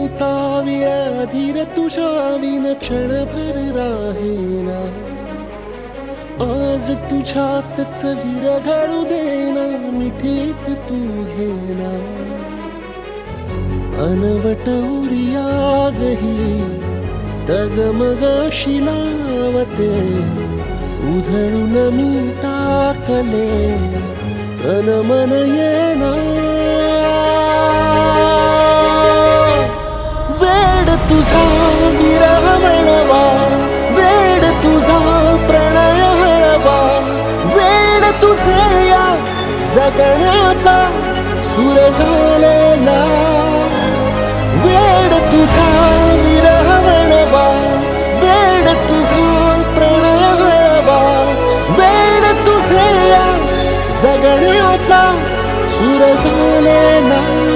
होता वेळ धीर तुझ्या विन क्षणभर राहेना. आज तुझ्यातच विरघळू देना मिठीत तू घेना. अनवट उरियागही डगमगाशी लावते. उधळून मी टाकले तन मन येना. वेड तुझा विरह म्हणवा, वेड तुझा प्रणय हळवा. वेड तुझे या जगण्याचा सूर झालेला. वेड तुझा विरह म्हणवा, वेड तुझा प्रणय हळवा. वेड तुझे या जगण्याचा सूर झालेला.